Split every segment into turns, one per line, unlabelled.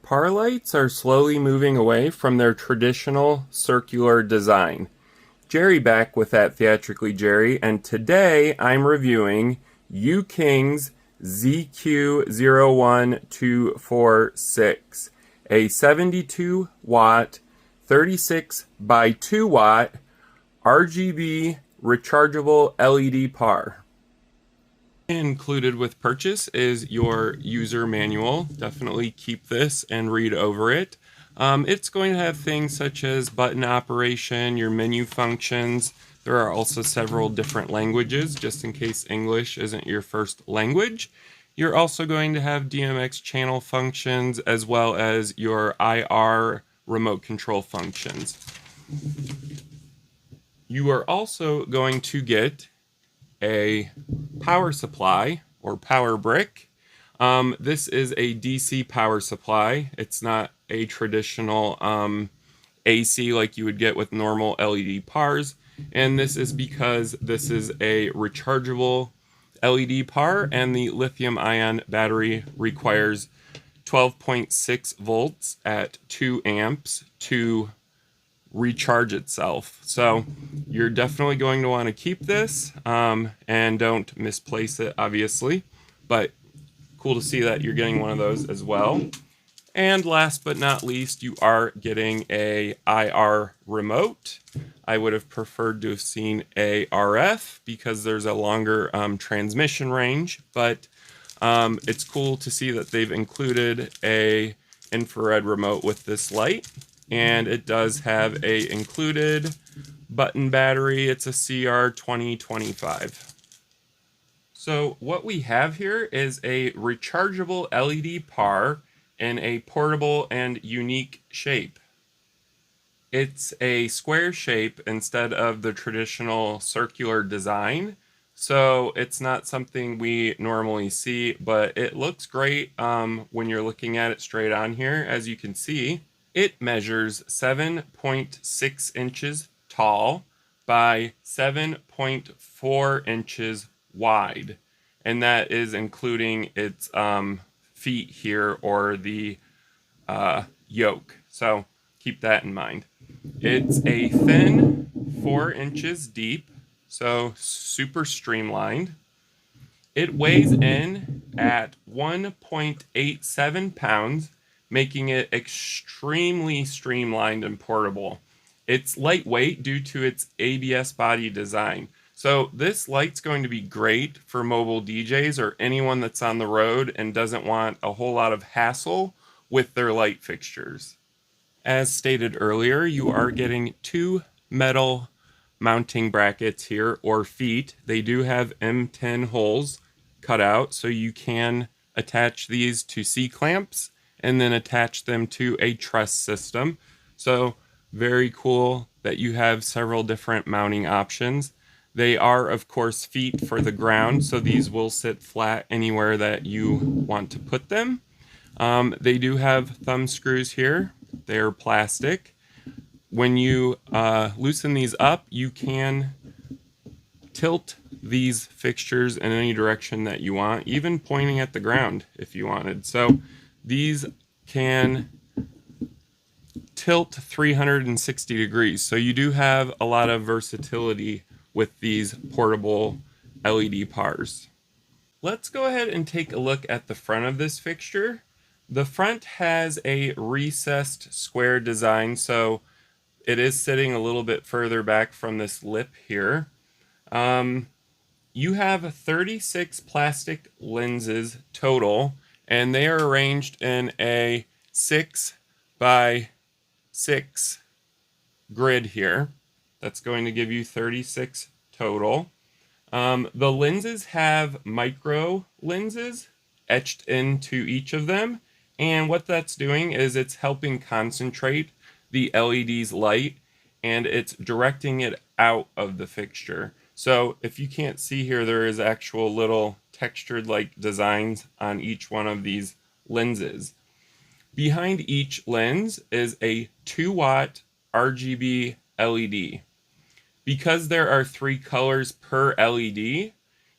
PAR lights are slowly moving away from their traditional circular design. Jerry back with that Theatrically Jerry, and today I'm reviewing UKING's ZQ01246, a 72 watt, 36 by 2 watt RGB Rechargeable LED PAR. Included with purchase is your user manual. Definitely keep this and read over it. It's going to have things such as button operation, your menu functions. There are also several different languages, just in case English isn't your first language. You're also going to have DMX channel functions as well as your IR remote control functions. You are also going to get a power supply or power brick. This is a DC power supply. It's not a traditional AC like you would get with normal LED PARs. And this is because this is a rechargeable LED PAR, and the lithium ion battery requires 12.6 volts at 2 amps to recharge itself. So you're definitely going to want to keep this and don't misplace it, obviously, but cool to see that you're getting one of those as well. And last but not least, you are getting a IR remote. I would have preferred to have seen a RF because there's a longer transmission range, but it's cool to see that they've included a infrared remote with this light. And it does have a included button battery. It's a CR2025. So what we have here is a rechargeable LED PAR in a portable and unique shape. It's a square shape instead of the traditional circular design. So it's not something we normally see, but it looks great when you're looking at it straight on here. As you can see, it measures 7.6 inches tall by 7.4 inches wide, and that is including its feet here, or the yoke. So keep that in mind. It's a thin 4 inches deep, so super streamlined. It weighs in at 1.87 pounds, making it extremely streamlined and portable. It's lightweight due to its ABS body design. So this light's going to be great for mobile DJs or anyone that's on the road and doesn't want a whole lot of hassle with their light fixtures. As stated earlier, you are getting 2 metal mounting brackets here, or feet. They do have M10 holes cut out, so you can attach these to C-clamps and then attach them to a truss system. So very cool that you have several different mounting options. They are, of course, feet for the ground, so these will sit flat anywhere that you want to put them. They do have thumb screws here. They're plastic. When you loosen these up, you can tilt these fixtures in any direction that you want, even pointing at the ground if you wanted. So these can tilt 360 degrees. So you do have a lot of versatility with these portable LED PARs. Let's go ahead and take a look at the front of this fixture. The front has a recessed square design, so it is sitting a little bit further back from this lip here. You have 36 plastic lenses total, and they are arranged in a 6 by 6 grid here. That's going to give you 36 total. The lenses have micro lenses etched into each of them, and what that's doing is it's helping concentrate the LED's light, and it's directing it out of the fixture. So if you can't see here, there is actual little textured like designs on each one of these lenses. Behind each lens is a 2 watt RGB LED. Because there are 3 colors per LED,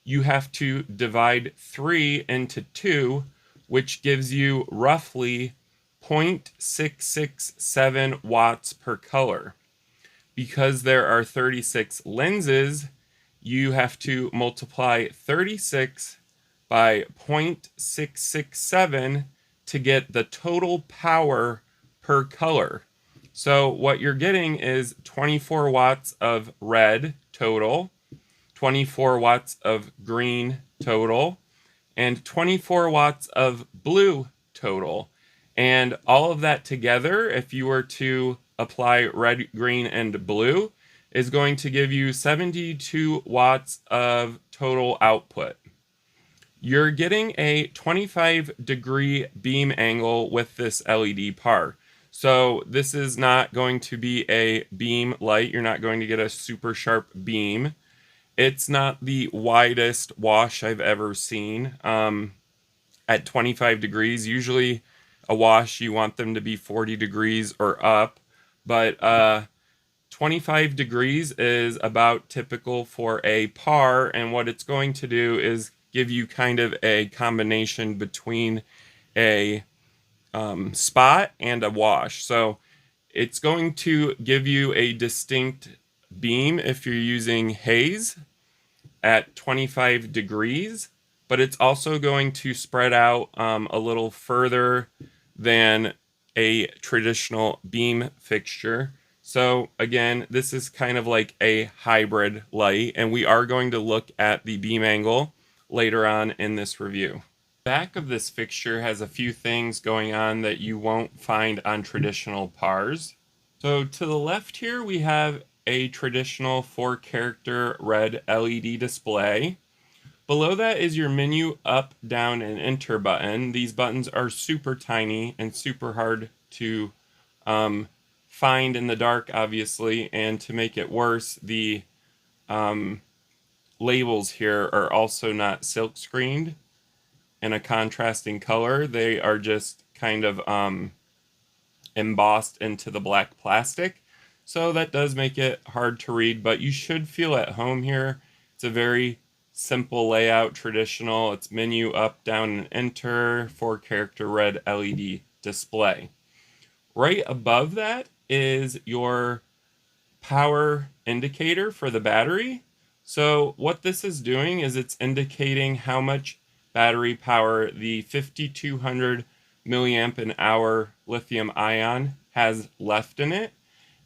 you have to divide 3 into 2, which gives you roughly 0.667 watts per color. Because there are 36 lenses, you have to multiply 36 by 0.667 to get the total power per color. So what you're getting is 24 watts of red total, 24 watts of green total, and 24 watts of blue total. And all of that together, if you were to apply red, green, and blue, is going to give you 72 watts of total output. You're getting a 25-degree beam angle with this LED PAR. So this is not going to be a beam light. You're not going to get a super sharp beam. It's not the widest wash I've ever seen at 25 degrees. Usually a wash, you want them to be 40 degrees or up, but 25 degrees is about typical for a PAR, and what it's going to do is give you kind of a combination between a spot and a wash. So it's going to give you a distinct beam if you're using haze at 25 degrees, but it's also going to spread out a little further than a traditional beam fixture. So again, this is kind of like a hybrid light, and we are going to look at the beam angle later on in this review. Back of this fixture has a few things going on that you won't find on traditional PARs. So to the left here, we have a traditional 4-character red LED display. Below that is your menu up, down, and enter button. These buttons are super tiny and super hard to find in the dark, obviously, and to make it worse, the labels here are also not silk screened in a contrasting color. They are just kind of embossed into the black plastic. So that does make it hard to read, but you should feel at home here. It's a very simple layout, traditional. It's menu up, down, and enter, 4-character red LED display. Right above that is your power indicator for the battery. So what this is doing is it's indicating how much battery power the 5200 milliamp an hour lithium ion has left in it.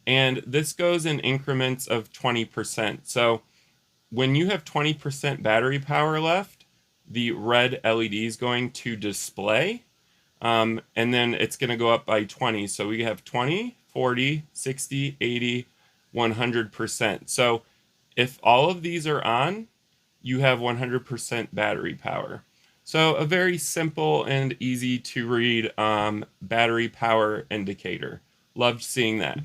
And this goes in increments of 20%. So when you have 20% battery power left, the red LED is going to display, and then it's going to go up by 20. So we have 20, 40, 60, 80, 100%. So if all of these are on, you have 100% battery power. So a very simple and easy to read battery power indicator. Loved seeing that.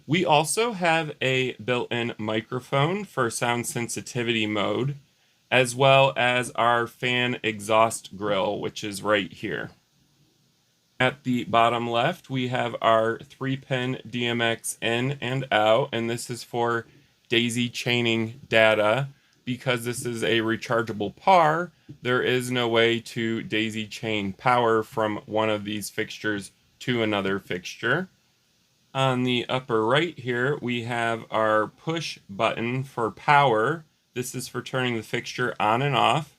We also have a built-in microphone for sound sensitivity mode, as well as our fan exhaust grill, which is right here. At the bottom left, we have our 3-pin DMX in and out, and this is for daisy chaining data. Because this is a rechargeable PAR, there is no way to daisy chain power from one of these fixtures to another fixture. On the upper right here, we have our push button for power. This is for turning the fixture on and off.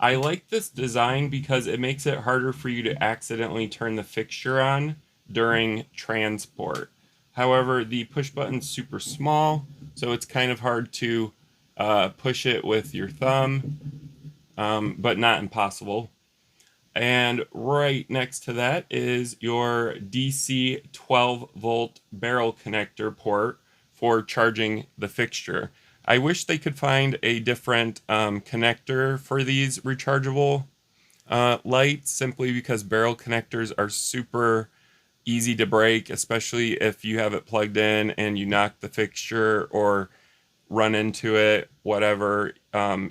I like this design because it makes it harder for you to accidentally turn the fixture on during transport. However, the push button's super small, so it's kind of hard to push it with your thumb, but not impossible. And right next to that is your DC 12-volt barrel connector port for charging the fixture. I wish they could find a different connector for these rechargeable lights, simply because barrel connectors are super easy to break, especially if you have it plugged in and you knock the fixture or run into it, whatever,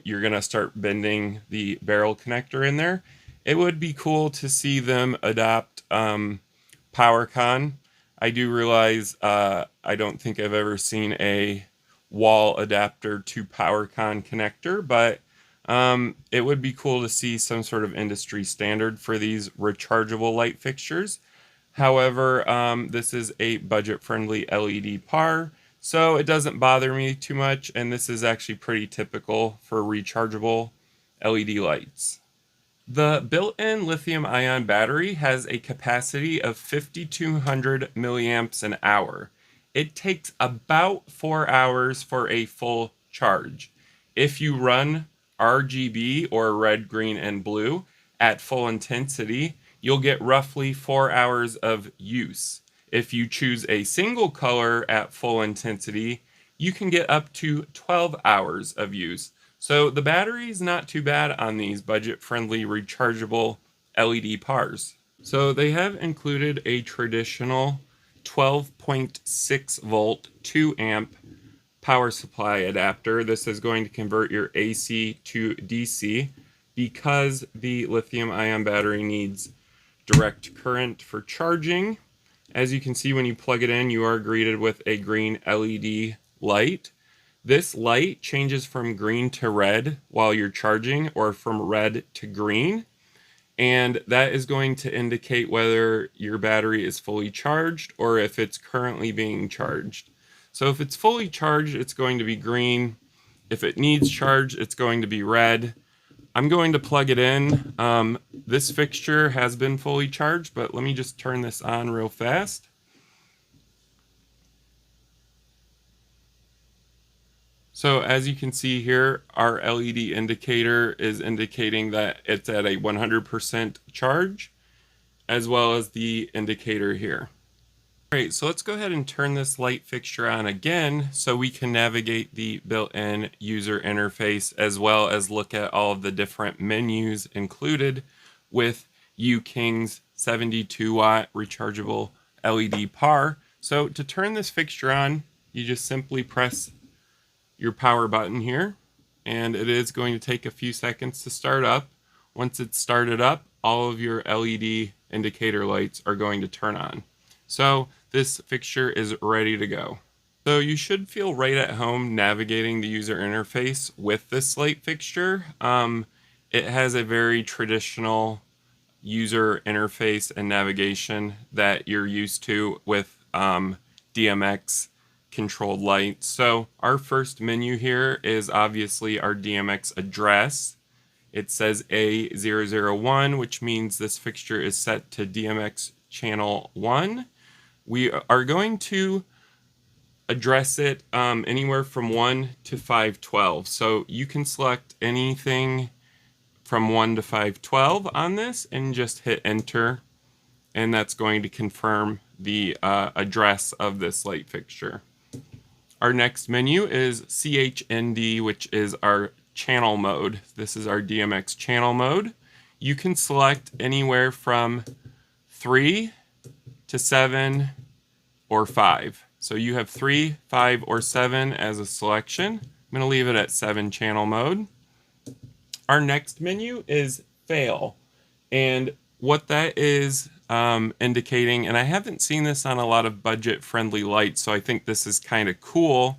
you're going to start bending the barrel connector in there. It would be cool to see them adopt PowerCon. I do realize I don't think I've ever seen a wall adapter to PowerCon connector, but it would be cool to see some sort of industry standard for these rechargeable light fixtures. However, this is a budget-friendly LED PAR, so it doesn't bother me too much, and this is actually pretty typical for rechargeable LED lights. The built-in lithium-ion battery has a capacity of 5,200 milliamps an hour. It takes about 4 hours for a full charge. If you run RGB, or red, green, and blue, at full intensity, you'll get roughly 4 hours of use. If you choose a single color at full intensity, you can get up to 12 hours of use. So the battery is not too bad on these budget-friendly rechargeable LED PARs. So they have included a traditional 12.6 volt 2 amp power supply adapter. This is going to convert your AC to DC because the lithium-ion battery needs direct current for charging. As you can see, when you plug it in, you are greeted with a green LED light. This light changes from green to red while you're charging, or from red to green, and that is going to indicate whether your battery is fully charged or if it's currently being charged. So if it's fully charged, it's going to be green. If it needs charge, it's going to be red. I'm going to plug it in. This fixture has been fully charged, but let me just turn this on real fast. So as you can see here, our LED indicator is indicating that it's at a 100% charge, as well as the indicator here. All right, so let's go ahead and turn this light fixture on again so we can navigate the built-in user interface, as well as look at all of the different menus included with UKING's 72-watt rechargeable LED PAR. So to turn this fixture on, you just simply press your power button here, and it is going to take a few seconds to start up. Once it's started up, all of your LED indicator lights are going to turn on. So this fixture is ready to go. So you should feel right at home navigating the user interface with this light fixture. It has a very traditional user interface and navigation that you're used to with DMX controlled lights. So our first menu here is obviously our DMX address. It says A001, which means this fixture is set to DMX channel 1. We are going to address it anywhere from 1 to 512. So you can select anything from 1 to 512 on this and just hit enter, and that's going to confirm the address of this light fixture. Our next menu is CHND, which is our channel mode. This is our DMX channel mode. You can select anywhere from 3 to 7 or 5. So you have 3, 5, or 7 as a selection. I'm going to leave it at 7 channel mode. Our next menu is fail. And what that is indicating, and I haven't seen this on a lot of budget-friendly lights, so I think this is kind of cool,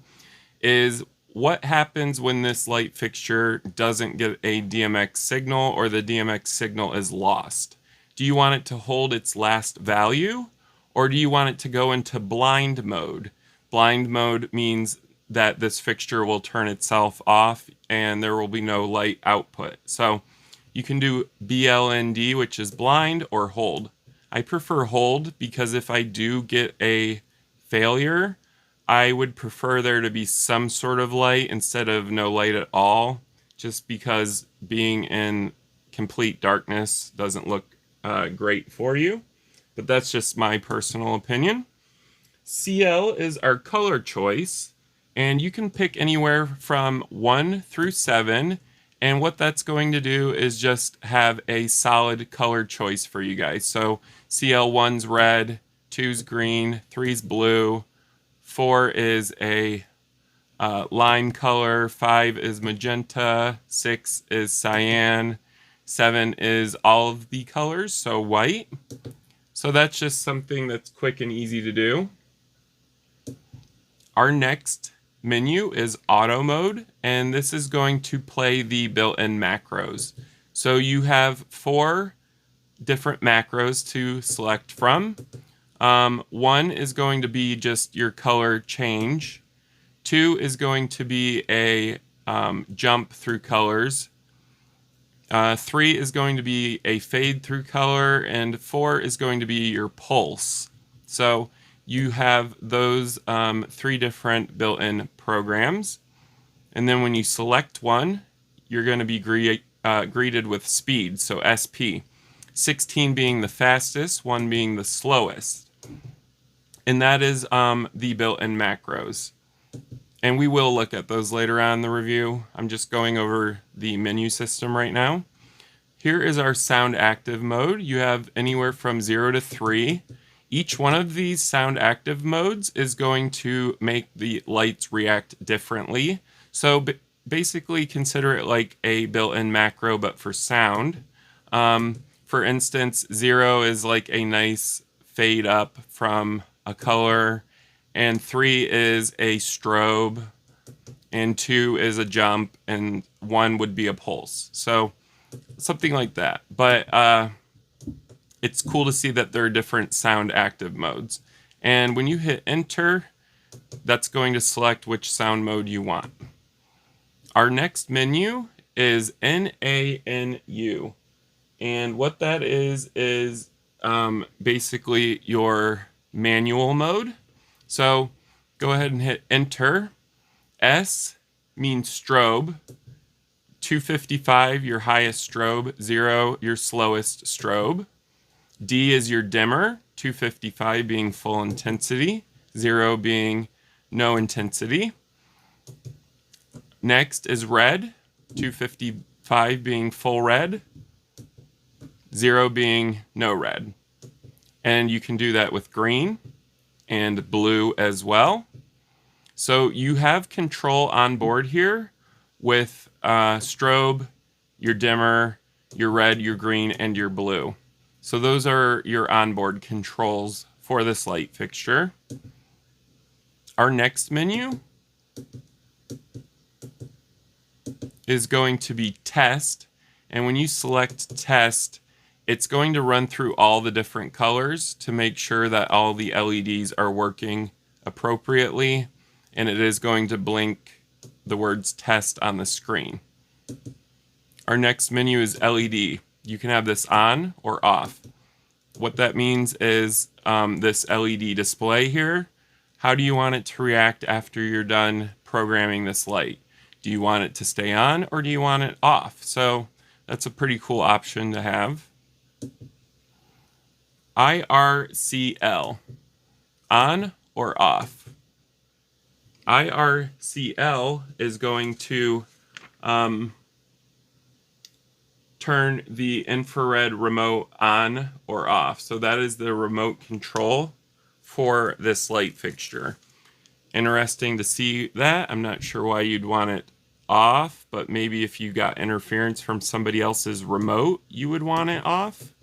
is what happens when this light fixture doesn't get a DMX signal, or the DMX signal is lost. Do you want it to hold its last value, or do you want it to go into blind mode? Blind mode means that this fixture will turn itself off and there will be no light output. So you can do BLND, which is blind, or hold. I prefer hold because if I do get a failure, I would prefer there to be some sort of light instead of no light at all, just because being in complete darkness doesn't look great for you. But that's just my personal opinion. CL is our color choice, and you can pick anywhere from 1 through 7. And what that's going to do is just have a solid color choice for you guys. So CL1's red, 2's green, 3's blue, 4 is a lime color, 5 is magenta, 6 is cyan, 7 is all of the colors, so white. So that's just something that's quick and easy to do. Our next menu is auto mode, and this is going to play the built-in macros. So you have 4 different macros to select from. One is going to be just your color change. Two is going to be a jump through colors. Three is going to be a fade through color, and four is going to be your pulse. So you have those three different built-in programs. And then when you select one, you're going to be greeted with speed, so SP. 16 being the fastest, 1 being the slowest. And that is the built-in macros. And we will look at those later on in the review. I'm just going over the menu system right now. Here is our sound active mode. You have anywhere from 0 to 3. Each one of these sound active modes is going to make the lights react differently. So basically consider it like a built-in macro, but for sound. For instance, 0 is like a nice fade up from a color, and 3 is a strobe, and 2 is a jump, and 1 would be a pulse. So something like that. But it's cool to see that there are different sound active modes. And when you hit enter, that's going to select which sound mode you want. Our next menu is NANU. And what that is basically your manual mode. So go ahead and hit enter. S means strobe. 255, your highest strobe. 0, your slowest strobe. D is your dimmer. 255 being full intensity. 0 being no intensity. Next is red. 255 being full red. 0 being no red. And you can do that with green and blue as well. So you have control on board here with strobe, your dimmer, your red, your green, and your blue. So those are your onboard controls for this light fixture. Our next menu is going to be test. And when you select test, it's going to run through all the different colors to make sure that all the LEDs are working appropriately, and it is going to blink the words test on the screen. Our next menu is LED. You can have this on or off. What that means is this LED display here, how do you want it to react after you're done programming this light? Do you want it to stay on or do you want it off? So that's a pretty cool option to have. IRCL, on or off. IRCL is going to turn the infrared remote on or off. So that is the remote control for this light fixture. Interesting to see that. I'm not sure why you'd want it off, but maybe if you got interference from somebody else's remote, you would want it off.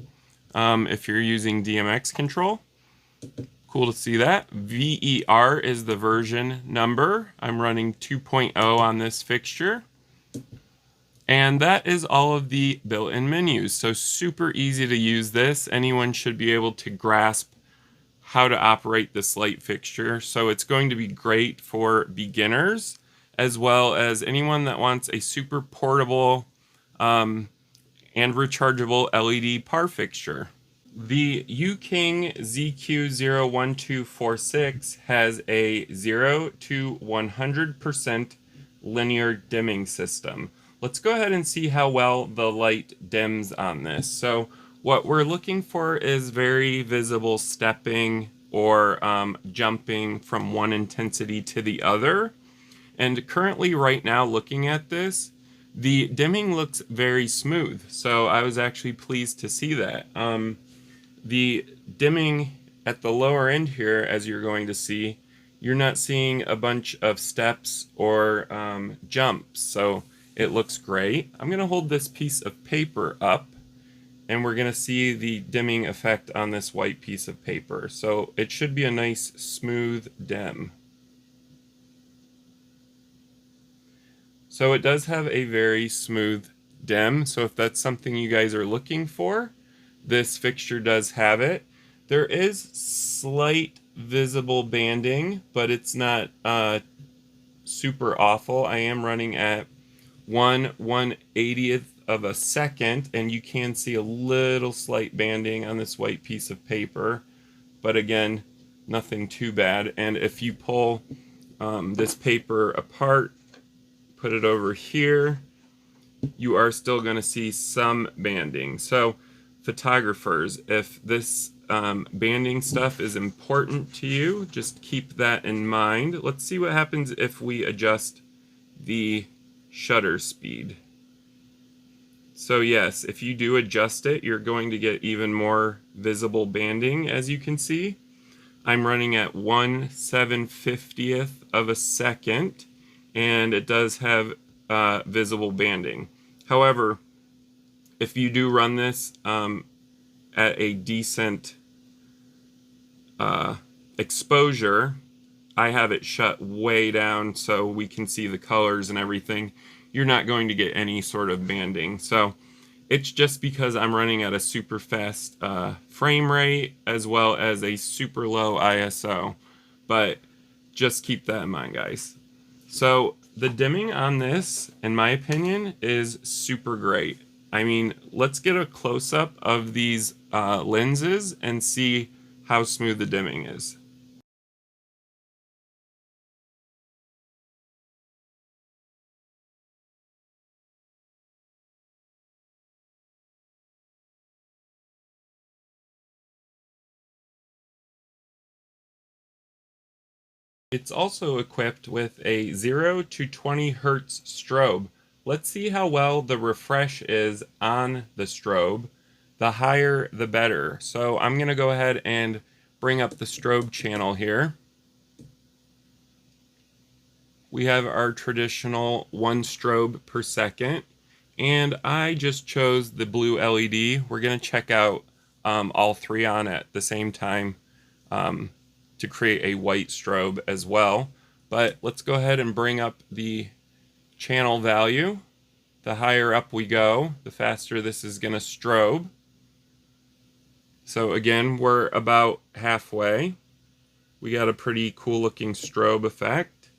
If you're using DMX control. Cool to see that. VER is the version number. I'm running 2.0 on this fixture. And that is all of the built-in menus. So super easy to use this. Anyone should be able to grasp how to operate this light fixture. So it's going to be great for beginners as well as anyone that wants a super portable and rechargeable LED PAR fixture. The UKING ZQ01246 has a 0 to 100% linear dimming system. Let's go ahead and see how well the light dims on this. So what we're looking for is very visible stepping or jumping from one intensity to the other. And currently right now looking at this, the dimming looks very smooth. So I was actually pleased to see that. The dimming at the lower end here, as you're going to see, you're not seeing a bunch of steps or jumps. So it looks great. I'm going to hold this piece of paper up and we're going to see the dimming effect on this white piece of paper. So it should be a nice smooth dim. So it does have a very smooth dim. So if that's something you guys are looking for, this fixture does have it. There is slight visible banding, but it's not super awful. I am running at 1/180th of a second, and you can see a little slight banding on this white piece of paper, but again, nothing too bad. And if you pull this paper apart, put it over here, you are still going to see some banding. So photographers, if this banding stuff is important to you, just keep that in mind. Let's see what happens if we adjust the shutter speed. So yes, if you do adjust it, you're going to get even more visible banding. As you can see, I'm running at 1/750th of a second, and it does have visible banding. However, if you do run this at a decent exposure, I have it shut way down so we can see the colors and everything, you're not going to get any sort of banding. So it's just because I'm running at a super fast frame rate as well as a super low ISO. But just keep that in mind, guys. So the dimming on this, in my opinion, is super great. I mean, let's get a close-up of these lenses and see how smooth the dimming is. It's also equipped with a 0 to 20 hertz strobe. Let's see how well the refresh is on the strobe. The higher, the better. So I'm going to go ahead and bring up the strobe channel here. We have our traditional 1 strobe per second, and I just chose the blue LED. We're going to check out all three on at the same time to create a white strobe as well. But let's go ahead and bring up the channel value. The higher up we go, the faster this is going to strobe. So again, we're about halfway. We got a pretty cool looking strobe effect.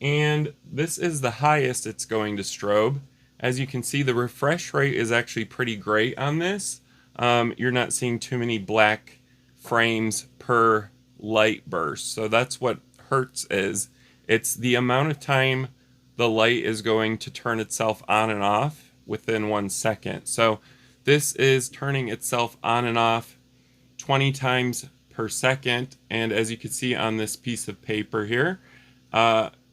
And this is the highest it's going to strobe. As you can see, the refresh rate is actually pretty great on this. You're not seeing too many black frames per light burst. So that's what hertz is. It's the amount of time the light is going to turn itself on and off within 1 second. So this is turning itself on and off 20 times per second. And as you can see on this piece of paper here,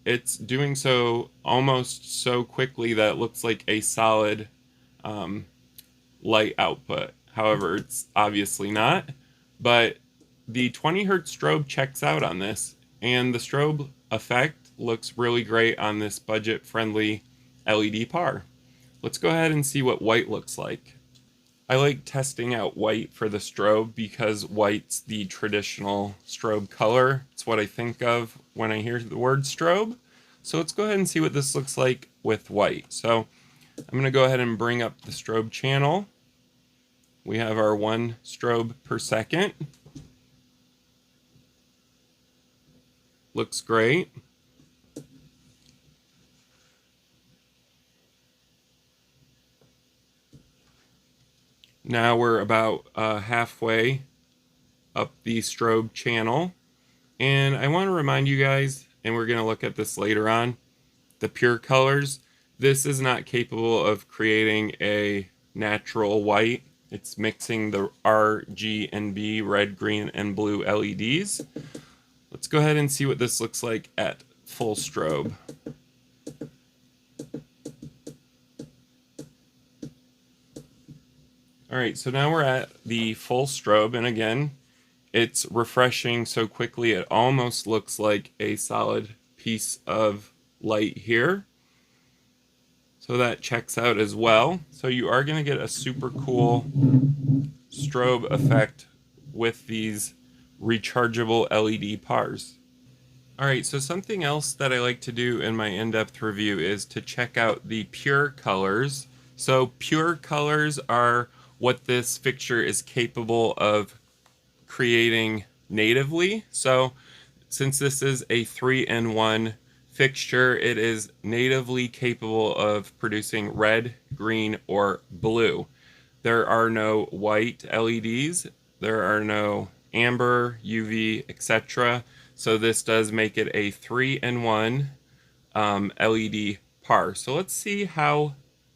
it's doing so almost so quickly that it looks like a solid light output. However, it's obviously not. But the 20 hertz strobe checks out on this, and the strobe effect looks really great on this budget-friendly LED PAR. Let's go ahead and see what white looks like. I like testing out white for the strobe because white's the traditional strobe color. It's what I think of when I hear the word strobe. So let's go ahead and see what this looks like with white. So I'm going to go ahead and bring up the strobe channel. We have our 1 strobe per second. Looks great. Now we're about halfway up the strobe channel. And I want to remind you guys, and we're going to look at this later on, the pure colors. This is not capable of creating a natural white. It's mixing the RGB, red, green, and blue LEDs. Let's go ahead and see what this looks like at full strobe. Alright, so now we're at the full strobe, and again, it's refreshing so quickly it almost looks like a solid piece of light here. So that checks out as well. So you are going to get a super cool strobe effect with these rechargeable LED PARs. Alright, so something else that I like to do in my in-depth review is to check out the pure colors So pure colors are what this fixture is capable of creating natively. So since this is a 3-in-1 fixture, it is natively capable of producing red, green, or blue. There are no white LEDs, there are no amber, UV, etc. So this does make it a 3-in-1 LED PAR. So let's see how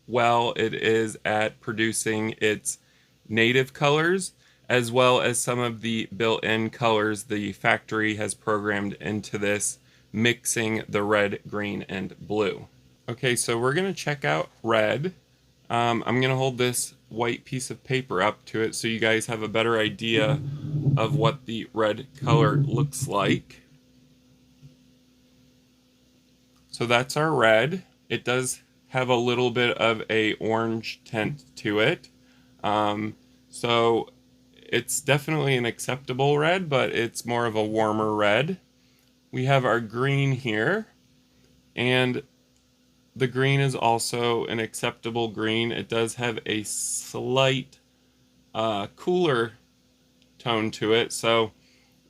well it is at producing its native colors, as well as some of the built-in colors the factory has programmed into this, mixing the red, green, and blue. Okay, so we're going to check out red. I'm going to hold this white piece of paper up to it so you guys have a better idea of what the red color looks like. So that's our red. It does have a little bit of a orange tint to it. So it's definitely an acceptable red, but it's more of a warmer red. We have our green here, and the green is also an acceptable green. It does have a slight cooler tone to it, so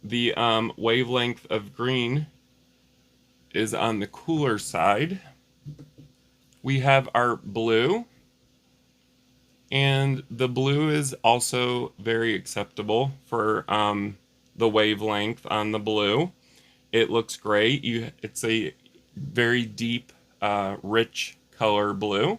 the wavelength of green is on the cooler side. We have our blue, and the blue is also very acceptable for the wavelength on the blue. It looks great. It's a very deep, rich color blue.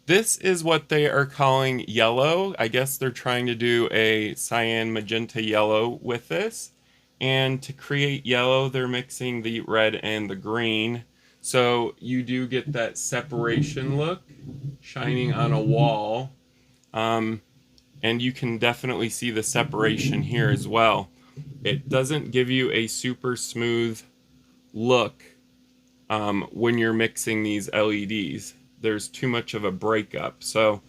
This is what they are calling yellow. I guess they're trying to do a cyan magenta yellow with this. And to create yellow, they're mixing the red and the green. So you do get that separation look shining on a wall. And you can definitely see the separation here as well. It doesn't give you a super smooth look when you're mixing these LEDs. There's too much of a breakup. So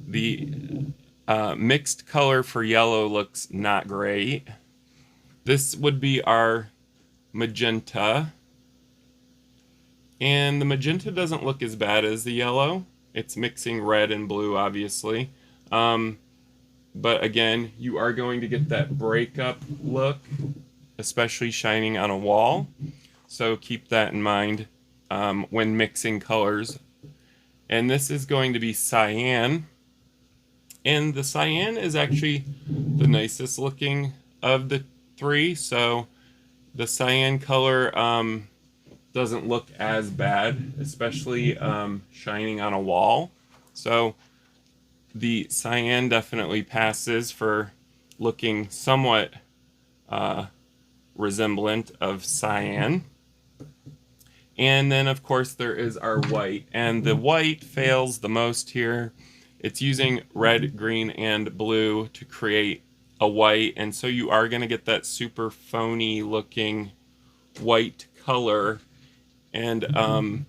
the mixed color for yellow looks not great. This would be our magenta. And the magenta doesn't look as bad as the yellow. It's mixing red and blue, obviously. But again, you are going to get that breakup look, especially shining on a wall. So keep that in mind when mixing colors. And this is going to be cyan. And the cyan is actually the nicest looking of the three. So the cyan color doesn't look as bad, especially shining on a wall. So the cyan definitely passes for looking somewhat resemblant of cyan. And then of course there is our white, and the white fails the most here. It's using red, green, and blue to create a white, and so you are going to get that super phony looking white color. And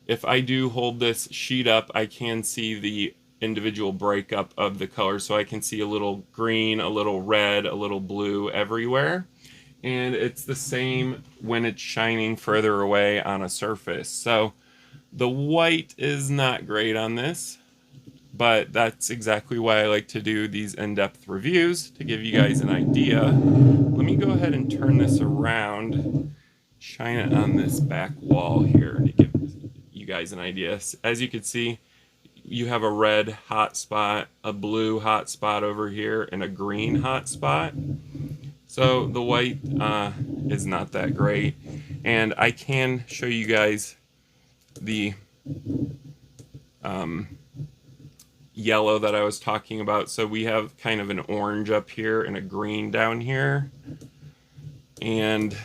if I do hold this sheet up, I can see the individual breakup of the colors, so I can see a little green, a little red, a little blue everywhere. And it's the same when it's shining further away on a surface. So the white is not great on this, but that's exactly why I like to do these in-depth reviews, to give you guys an idea. Let me go ahead and turn this around, shine it on this back wall here to give you guys an idea. As you can see, you have a red hot spot, a blue hot spot over here, and a green hot spot. So the white is not that great. And I can show you guys the yellow that I was talking about. So we have kind of an orange up here and a green down here. And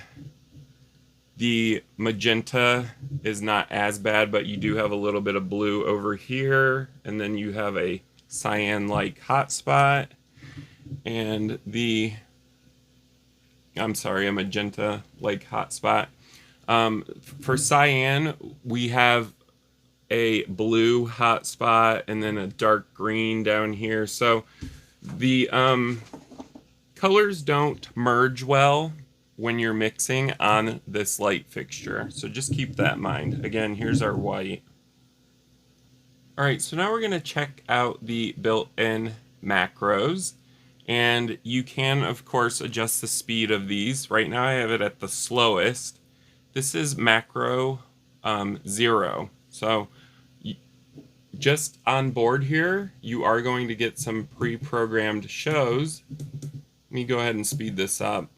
the magenta is not as bad, but you do have a little bit of blue over here. And then you have a cyan-like hot spot. And a magenta-like hot spot. For cyan, we have a blue hot spot and then a dark green down here. So the colors don't merge well when you're mixing on this light fixture. So just keep that in mind. Again, here's our white. Alright, so now we're going to check out the built-in macros. And you can, of course, adjust the speed of these. Right now I have it at the slowest. This is macro 0. So just on board here, you are going to get some pre-programmed shows. Let me go ahead and speed this up.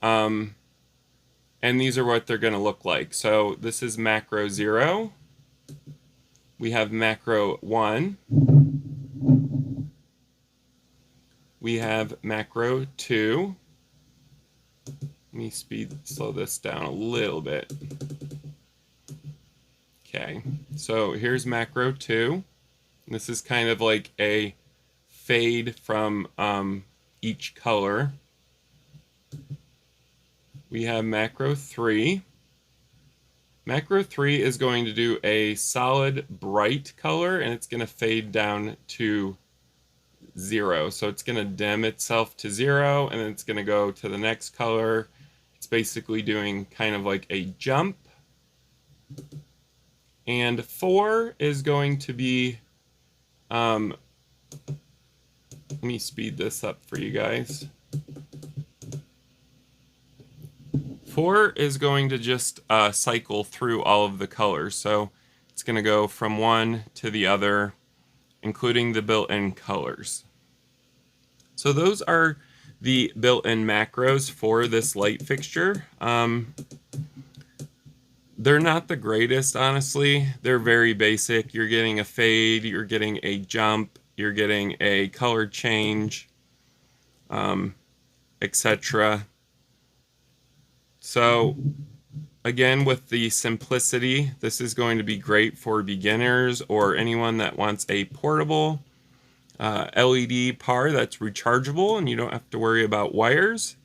And these are what they're going to look like. So this is macro 0. We have macro 1. We have macro 2. Let me slow this down a little bit. Okay, so here's macro 2. This is kind of like a fade from each color. We have macro 3. Macro 3 is going to do a solid bright color, and it's going to fade down to 0. So it's going to dim itself to 0, and then it's going to go to the next color. It's basically doing kind of like a jump. And 4 is going to be, let me speed this up for you guys. 4 is going to just cycle through all of the colors. So it's going to go from one to the other, including the built-in colors. So those are the built-in macros for this light fixture. They're not the greatest, honestly. They're very basic. You're getting a fade, you're getting a jump, you're getting a color change, etc. So again, with the simplicity, this is going to be great for beginners or anyone that wants a portable LED PAR that's rechargeable and you don't have to worry about wires.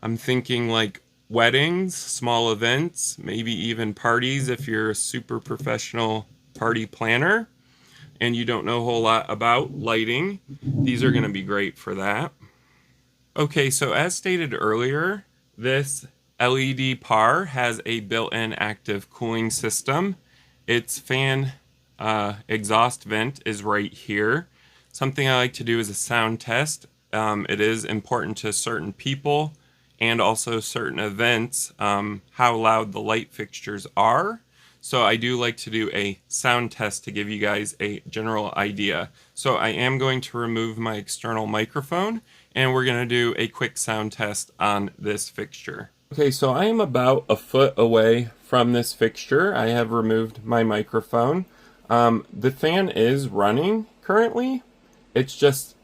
I'm thinking like weddings, small events, maybe even parties if you're a super professional party planner and you don't know a whole lot about lighting. These are going to be great for that. Okay, so as stated earlier, this LED PAR has a built-in active cooling system. Its fan exhaust vent is right here. Something I like to do is a sound test. It is important to certain people and also certain events how loud the light fixtures are. So I do like to do a sound test to give you guys a general idea. So I am going to remove my external microphone and we're going to do a quick sound test on this fixture. Okay, so I am about a foot away from this fixture. I have removed my microphone. The fan is running currently. It's just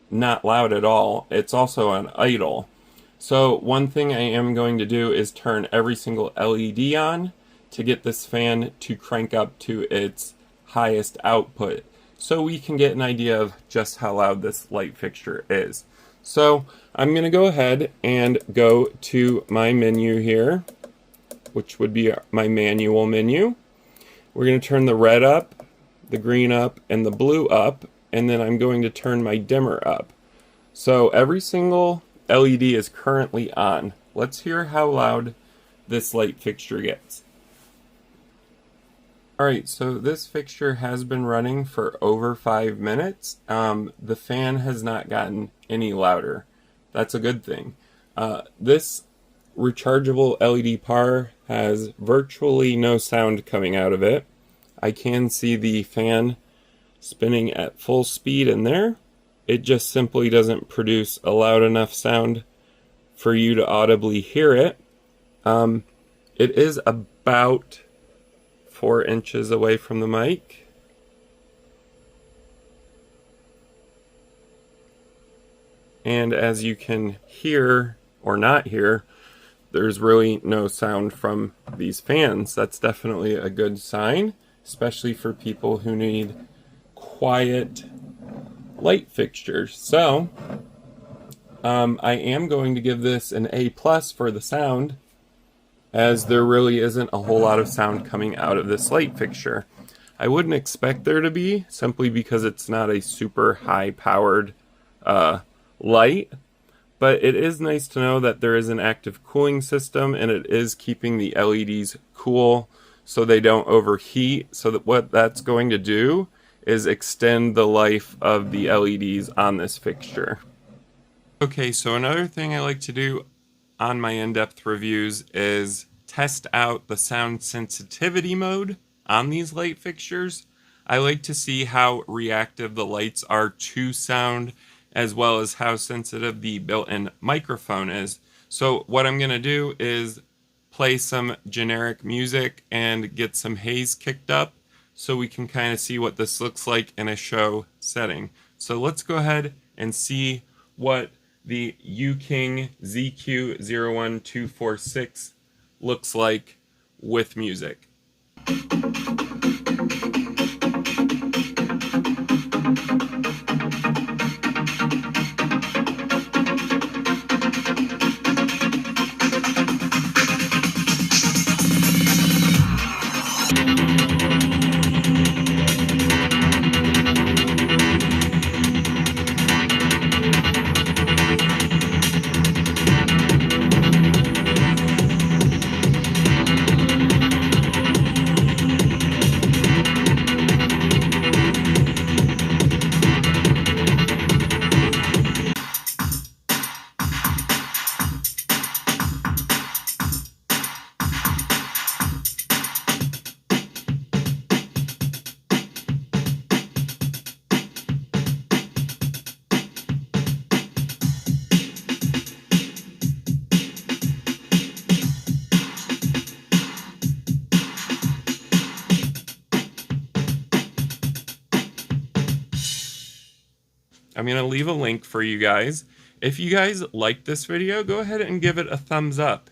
not loud at all. It's also on idle. So one thing I am going to do is turn every single LED on to get this fan to crank up to its highest output so we can get an idea of just how loud this light fixture is. So I'm going to go ahead and go to my menu here, which would be my manual menu. We're going to turn the red up, the green up, and the blue up, and then I'm going to turn my dimmer up. So every single LED is currently on. Let's hear how loud this light fixture gets. Alright, so this fixture has been running for over 5 minutes. The fan has not gotten any louder. That's a good thing. This rechargeable LED PAR has virtually no sound coming out of it. I can see the fan spinning at full speed in there. It just simply doesn't produce a loud enough sound for you to audibly hear it. It is about 4 inches away from the mic. And as you can hear or not hear, there's really no sound from these fans. That's definitely a good sign, especially for people who need quiet light fixtures. So I am going to give this an A+ for the sound, as there really isn't a whole lot of sound coming out of this light fixture. I wouldn't expect there to be, simply because it's not a super high powered light, but it is nice to know that there is an active cooling system and it is keeping the LEDs cool so they don't overheat. So that what that's going to do is extend the life of the LEDs on this fixture. Okay, so another thing I like to do on my in-depth reviews is test out the sound sensitivity mode on these light fixtures. I like to see how reactive the lights are to sound, as well as how sensitive the built-in microphone is. So what I'm going to do is play some generic music and get some haze kicked up so we can kind of see what this looks like in a show setting. So let's go ahead and see what the UKING ZQ01246 looks like with music. I'm going to leave a link for you guys. If you guys like this video, go ahead and give it a thumbs up.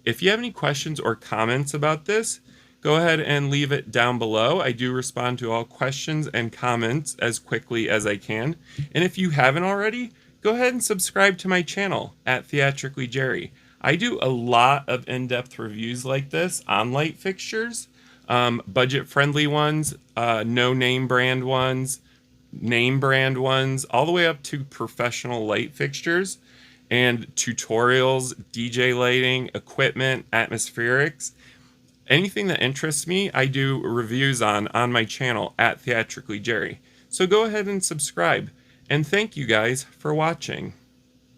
If you have any questions or comments about this, go ahead and leave it down below. I do respond to all questions and comments as quickly as I can. And if you haven't already, go ahead and subscribe to my channel at Theatrically Jerry. I do a lot of in-depth reviews like this on light fixtures, budget-friendly ones, no-name brand ones, name brand ones, all the way up to professional light fixtures and tutorials, DJ lighting, equipment, atmospherics. Anything that interests me, I do reviews on my channel at Theatrically Jerry. So go ahead and subscribe. And thank you guys for watching.